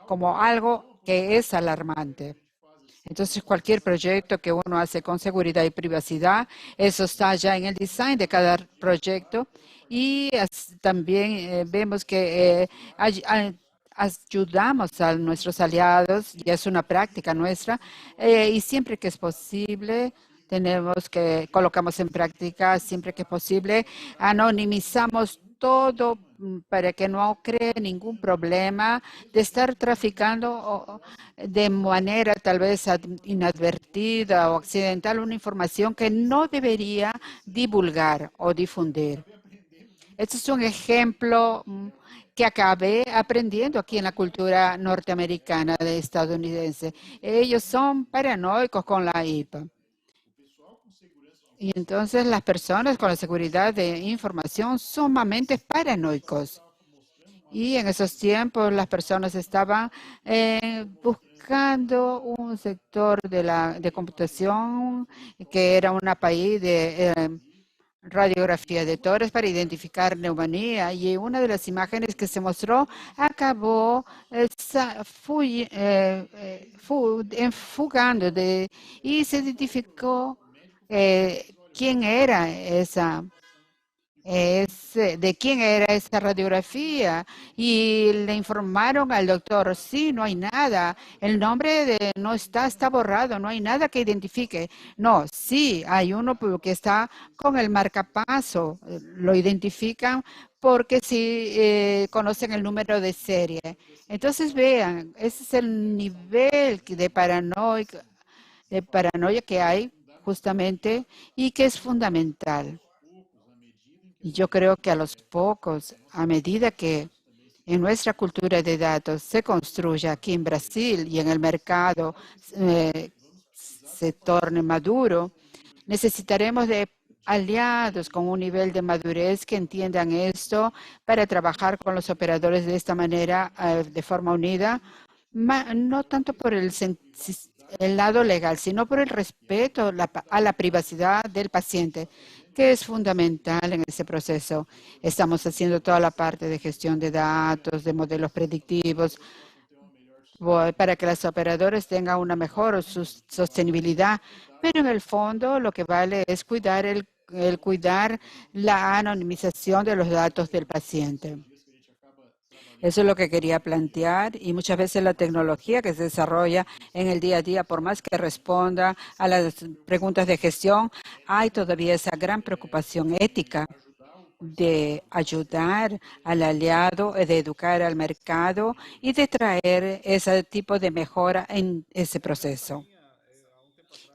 Speaker 1: como algo que es alarmante. Entonces, cualquier proyecto que uno hace con seguridad y privacidad, eso está ya en el design de cada proyecto. Y también vemos que ayudamos a nuestros aliados, y es una práctica nuestra, y siempre que es posible, colocamos en práctica, siempre que es posible, anonimizamos todo para que no cree ningún problema de estar traficando de manera tal vez inadvertida o accidental una información que no debería divulgar o difundir. Este es un ejemplo que acabé aprendiendo aquí en la cultura norteamericana estadounidense. Ellos son paranoicos con la IPA. Y entonces las personas con la seguridad de información sumamente paranoicos. Y en esos tiempos las personas estaban buscando un sector de computación que era un país de radiografía de tórax para identificar neumonía, y una de las imágenes que se mostró acabó fugando y se identificó quién era de quién era esa radiografía, y le informaron al doctor: sí, no hay nada, el nombre no está borrado, no hay nada que identifique. No, sí, hay uno que está con el marcapaso, lo identifican porque sí conocen el número de serie. Entonces vean, ese es el nivel de paranoia que hay justamente, y que es fundamental. Y yo creo que a los pocos, a medida que en nuestra cultura de datos se construya aquí en Brasil y en el mercado se torne maduro, necesitaremos de aliados con un nivel de madurez que entiendan esto para trabajar con los operadores de esta manera, de forma unida, no tanto por el lado legal, sino por el respeto a la privacidad del paciente, que es fundamental en ese proceso. Estamos haciendo toda la parte de gestión de datos, de modelos predictivos, para que los operadores tengan una mejor sostenibilidad, pero en el fondo lo que vale es cuidar la anonimización de los datos del paciente. Eso es lo que quería plantear, y muchas veces la tecnología que se desarrolla en el día a día, por más que responda a las preguntas de gestión, hay todavía esa gran preocupación ética de ayudar al aliado, de educar al mercado y de traer ese tipo de mejora en ese proceso.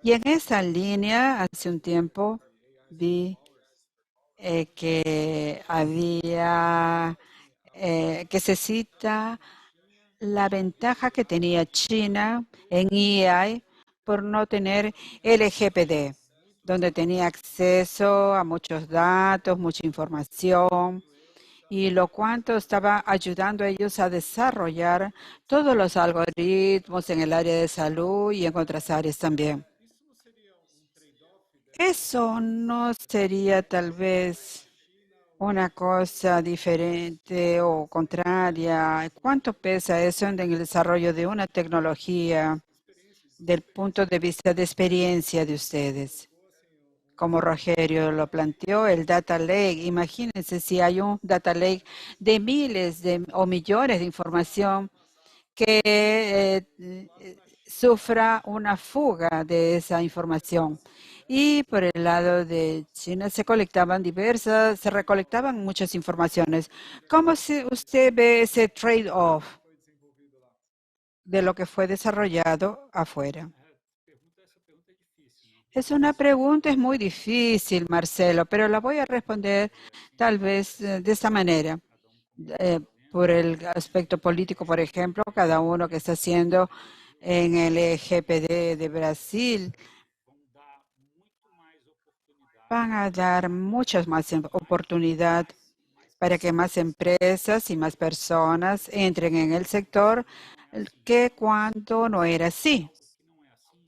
Speaker 1: Y en esa línea, hace un tiempo, vi que había, que se cita la ventaja que tenía China en EI por no tener LGPD, donde tenía acceso a muchos datos, mucha información, y lo cuanto estaba ayudando a ellos a desarrollar todos los algoritmos en el área de salud y en otras áreas también. Eso no sería tal vez una cosa diferente o contraria. ¿Cuánto pesa eso en el desarrollo de una tecnología del punto de vista de experiencia de ustedes? Como Rogerio lo planteó, el data lake. Imagínense si hay un data lake de miles o millones de información que sufra una fuga de esa información. Y por el lado de China se recolectaban muchas informaciones. ¿Cómo usted ve ese trade-off de lo que fue desarrollado afuera? Es una pregunta, es muy difícil, Marcelo, pero la voy a responder tal vez de esta manera. Por el aspecto político, por ejemplo, cada uno que está haciendo en el GPD de Brasil van a dar muchas más oportunidades para que más empresas y más personas entren en el sector que cuando no era así.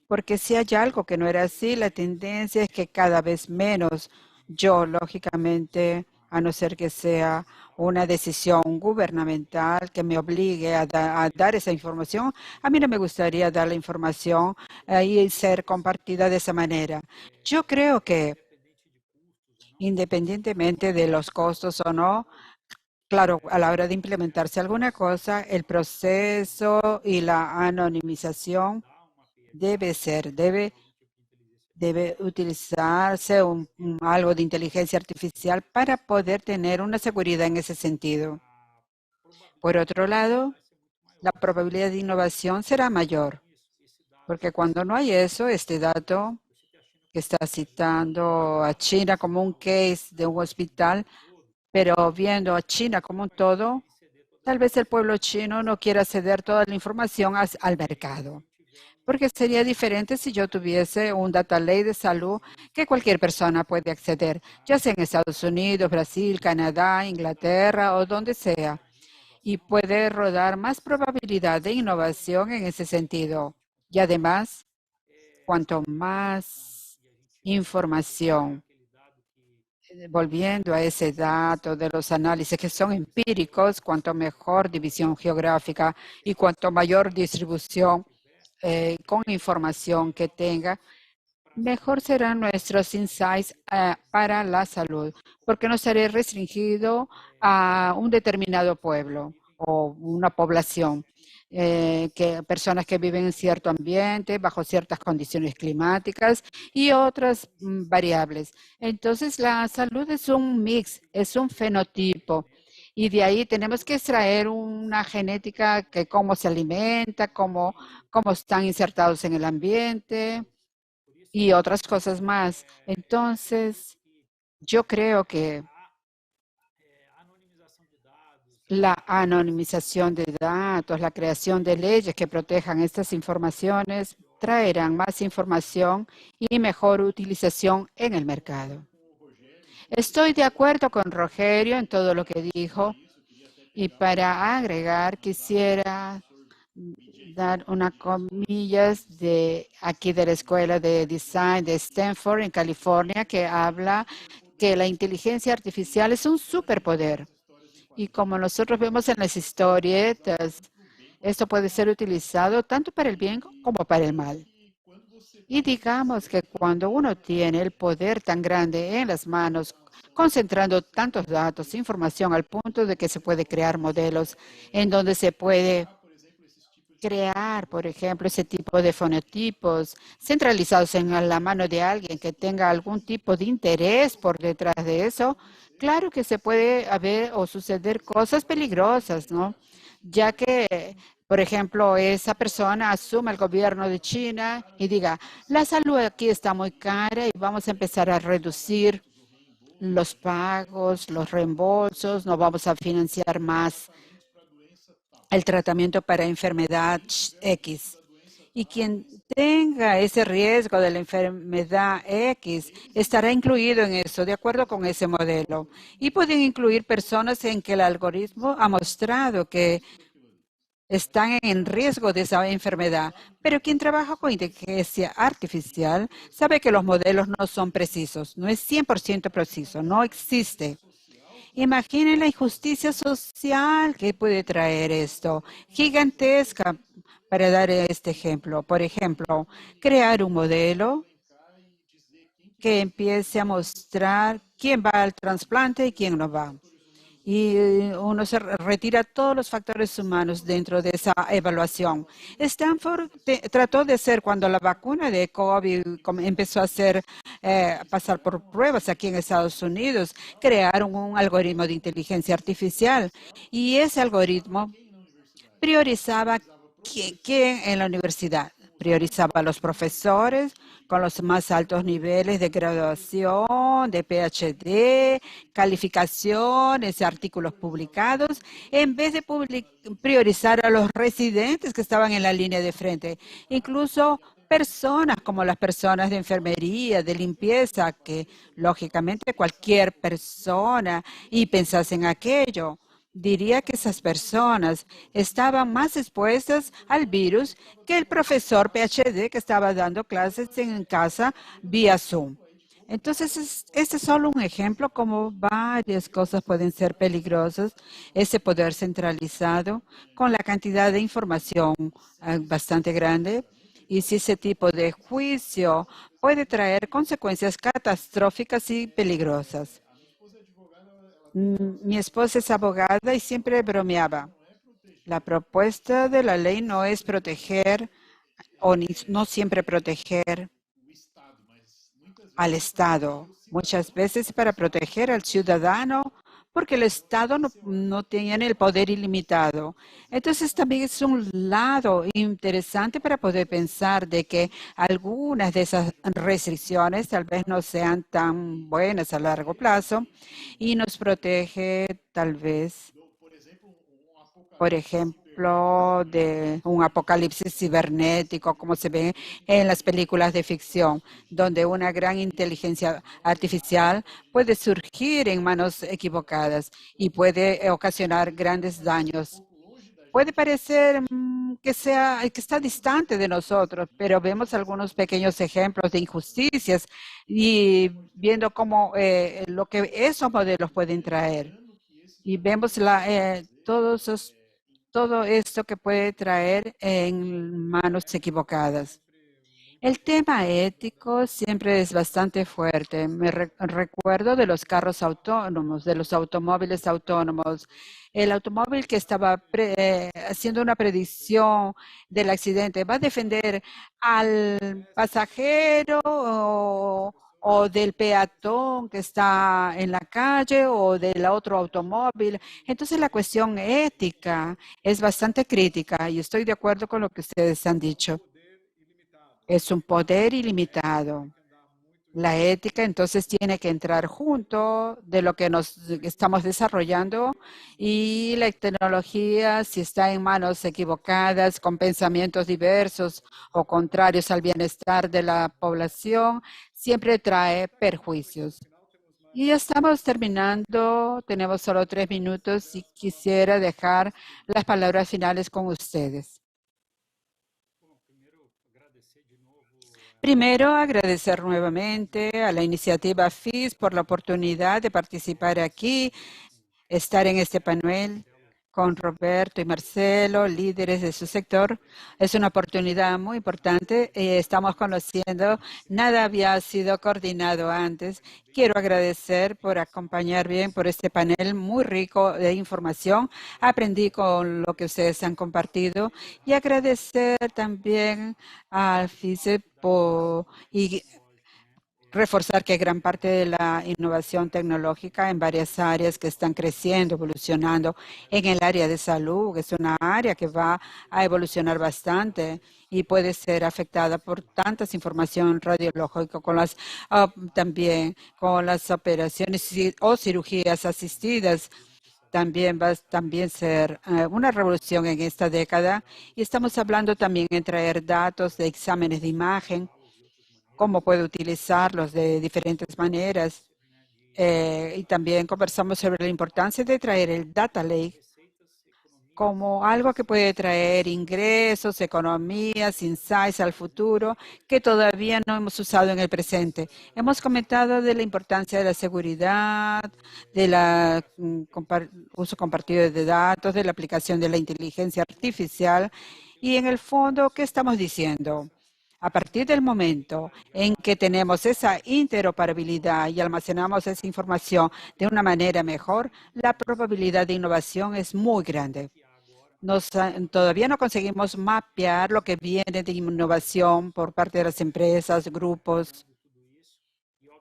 Speaker 1: Porque si hay algo que no era así, la tendencia es que cada vez menos, yo lógicamente, a no ser que sea una decisión gubernamental que me obligue a dar esa información, a mí no me gustaría dar la información y ser compartida de esa manera. Yo creo que independientemente de los costos o no, claro, a la hora de implementarse alguna cosa, el proceso y la anonimización debe utilizarse algo de inteligencia artificial para poder tener una seguridad en ese sentido. Por otro lado, la probabilidad de innovación será mayor, porque cuando no hay eso, este dato que está citando a China como un case de un hospital, pero viendo a China como un todo, tal vez el pueblo chino no quiera ceder toda la información al mercado. Porque sería diferente si yo tuviese un data lake de salud que cualquier persona puede acceder, ya sea en Estados Unidos, Brasil, Canadá, Inglaterra o donde sea. Y puede rodar más probabilidad de innovación en ese sentido. Y además, cuanto más información, volviendo a ese dato de los análisis que son empíricos, cuanto mejor división geográfica y cuanto mayor distribución con información que tenga, mejor serán nuestros insights para la salud, porque no seré restringido a un determinado pueblo o una población, que personas que viven en cierto ambiente, bajo ciertas condiciones climáticas y otras variables. Entonces, la salud es un mix, es un fenotipo. Y de ahí tenemos que extraer una genética que cómo se alimenta, cómo están insertados en el ambiente y otras cosas más. Entonces, yo creo que la anonimización de datos, la creación de leyes que protejan estas informaciones, traerán más información y mejor utilización en el mercado. Estoy de acuerdo con Rogerio en todo lo que dijo, y para agregar quisiera dar unas comillas de aquí de la Escuela de Design de Stanford en California, que habla que la inteligencia artificial es un superpoder. Y como nosotros vemos en las historietas, esto puede ser utilizado tanto para el bien como para el mal. Y digamos que cuando uno tiene el poder tan grande en las manos, concentrando tantos datos, información al punto de que se puede crear modelos en donde se puede crear, por ejemplo, ese tipo de fenotipos centralizados en la mano de alguien que tenga algún tipo de interés por detrás de eso, claro que se puede haber o suceder cosas peligrosas, ¿no? Ya que, por ejemplo, esa persona asuma el gobierno de China y diga, la salud aquí está muy cara y vamos a empezar a reducir los pagos, los reembolsos, no vamos a financiar más el tratamiento para enfermedad X. Y quien tenga ese riesgo de la enfermedad X estará incluido en eso, de acuerdo con ese modelo. Y pueden incluir personas en que el algoritmo ha mostrado que están en riesgo de esa enfermedad. Pero quien trabaja con inteligencia artificial sabe que los modelos no son precisos, no es 100% preciso, no existe. Imaginen la injusticia social que puede traer esto, gigantesca, para dar este ejemplo. Por ejemplo, crear un modelo que empiece a mostrar quién va al trasplante y quién no va. Y uno se retira todos los factores humanos dentro de esa evaluación. Stanford trató de hacer cuando la vacuna de COVID empezó a hacer, pasar por pruebas aquí en Estados Unidos, crearon un algoritmo de inteligencia artificial y ese algoritmo priorizaba quién en la universidad. Priorizaba a los profesores con los más altos niveles de graduación, de PhD, calificaciones, artículos publicados, en vez de priorizar a los residentes que estaban en la línea de frente. Incluso personas como las personas de enfermería, de limpieza, que lógicamente cualquier persona y pensase en aquello. Diría que esas personas estaban más expuestas al virus que el profesor PhD que estaba dando clases en casa vía Zoom. Entonces, este es solo un ejemplo como varias cosas pueden ser peligrosas. Ese poder centralizado con la cantidad de información bastante grande. Y si ese tipo de juicio puede traer consecuencias catastróficas y peligrosas. Mi esposa es abogada y siempre bromeaba. La propuesta de la ley no es proteger o no siempre proteger al Estado. Muchas veces para proteger al ciudadano, porque el Estado no tiene el poder ilimitado. Entonces también es un lado interesante para poder pensar de que algunas de esas restricciones tal vez no sean tan buenas a largo plazo y nos protege tal vez, por ejemplo, de un apocalipsis cibernético, como se ve en las películas de ficción, donde una gran inteligencia artificial puede surgir en manos equivocadas y puede ocasionar grandes daños. Puede parecer que está distante de nosotros, pero vemos algunos pequeños ejemplos de injusticias y viendo cómo lo que esos modelos pueden traer. Y vemos todo esto que puede traer en manos equivocadas. El tema ético siempre es bastante fuerte. Me recuerdo de los carros autónomos, de los automóviles autónomos. El automóvil que estaba haciendo una predicción del accidente, ¿va a defender al pasajero o del peatón que está en la calle o del otro automóvil? Entonces la cuestión ética es bastante crítica y estoy de acuerdo con lo que ustedes han dicho. Es un poder ilimitado. La ética entonces tiene que entrar junto de lo que nos estamos desarrollando y la tecnología, si está en manos equivocadas, con pensamientos diversos o contrarios al bienestar de la población, siempre trae perjuicios. Y ya estamos terminando, tenemos solo 3 minutos y quisiera dejar las palabras finales con ustedes. Primero, agradecer nuevamente a la iniciativa FIS por la oportunidad de participar aquí, estar en este panel con Roberto y Marcelo, líderes de su sector. Es una oportunidad muy importante. Estamos conociendo, nada había sido coordinado antes. Quiero agradecer por acompañar bien por este panel muy rico de información. Aprendí con lo que ustedes han compartido y agradecer también al FICE y reforzar que gran parte de la innovación tecnológica en varias áreas que están creciendo, evolucionando en el área de salud, que es una área que va a evolucionar bastante y puede ser afectada por tantas información radiológica también con las operaciones o cirugías asistidas. También va a también ser una revolución en esta década y estamos hablando también en traer datos de exámenes de imagen, cómo puede utilizarlos de diferentes maneras. Y también conversamos sobre la importancia de traer el Data Lake como algo que puede traer ingresos, economías, insights al futuro que todavía no hemos usado en el presente. Hemos comentado de la importancia de la seguridad, de la uso compartido de datos, de la aplicación de la inteligencia artificial y en el fondo, ¿qué estamos diciendo? A partir del momento en que tenemos esa interoperabilidad y almacenamos esa información de una manera mejor, la probabilidad de innovación es muy grande. Todavía no conseguimos mapear lo que viene de innovación por parte de las empresas, grupos,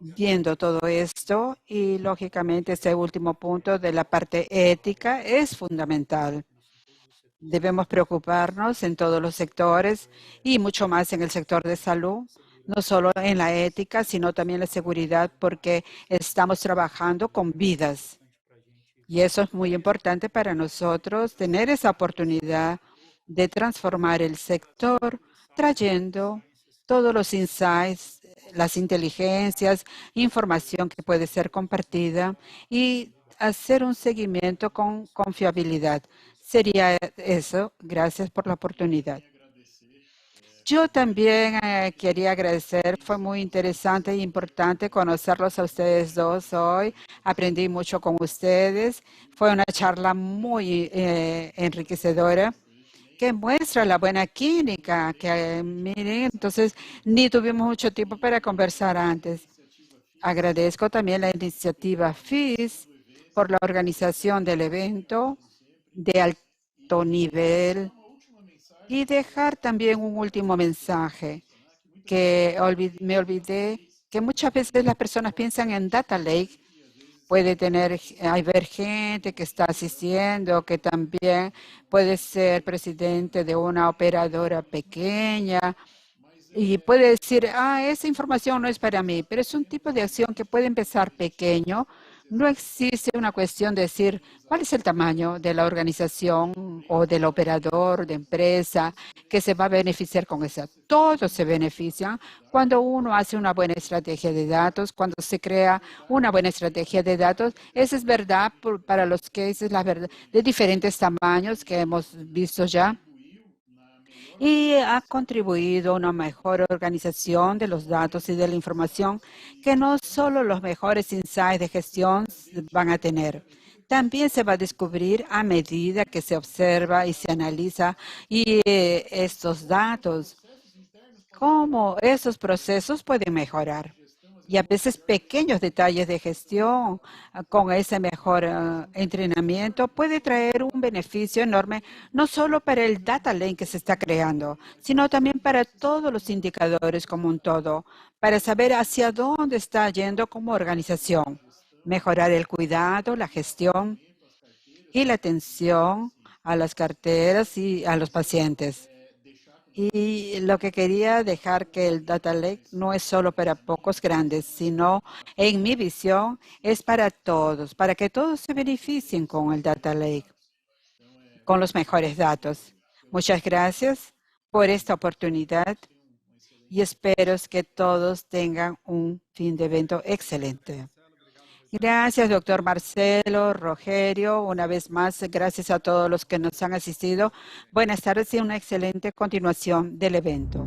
Speaker 1: viendo todo esto y lógicamente este último punto de la parte ética es fundamental. Debemos preocuparnos en todos los sectores y mucho más en el sector de salud, no solo en la ética, sino también la seguridad, porque estamos trabajando con vidas. Y eso es muy importante para nosotros, tener esa oportunidad de transformar el sector, trayendo todos los insights, las inteligencias, información que puede ser compartida y hacer un seguimiento con confiabilidad. Sería eso. Gracias por la oportunidad. Yo también quería agradecer, fue muy interesante e importante conocerlos a ustedes dos hoy. Aprendí mucho con ustedes. Fue una charla muy enriquecedora que muestra la buena química, que miren, entonces ni tuvimos mucho tiempo para conversar antes. Agradezco también la iniciativa FIS por la organización del evento de alto nivel y dejar también un último mensaje que me olvidé que muchas veces las personas piensan en Data Lake. Hay ver gente que está asistiendo, que también puede ser presidente de una operadora pequeña y puede decir, esa información no es para mí, pero es un tipo de acción que puede empezar pequeño. No existe una cuestión de decir cuál es el tamaño de la organización o del operador de empresa que se va a beneficiar con eso. Todos se benefician cuando uno hace una buena estrategia de datos, cuando se crea una buena estrategia de datos. Eso es verdad para los cases, la verdad, de diferentes tamaños que hemos visto ya y ha contribuido a una mejor organización de los datos y de la información que no solo los mejores insights de gestión van a tener. También se va a descubrir a medida que se observa y se analiza estos datos, cómo esos procesos pueden mejorar. Y a veces pequeños detalles de gestión con ese mejor entrenamiento puede traer un beneficio enorme, no solo para el data lake que se está creando, sino también para todos los indicadores como un todo, para saber hacia dónde está yendo como organización, mejorar el cuidado, la gestión y la atención a las carteras y a los pacientes. Y lo que quería dejar que el Data Lake no es solo para pocos grandes, sino en mi visión es para todos, para que todos se beneficien con el Data Lake, con los mejores datos. Muchas gracias por esta oportunidad y espero que todos tengan un fin de evento excelente. Gracias, doctor Marcelo, Rogerio. Una vez más, gracias a todos los que nos han asistido. Buenas tardes y una excelente continuación del evento.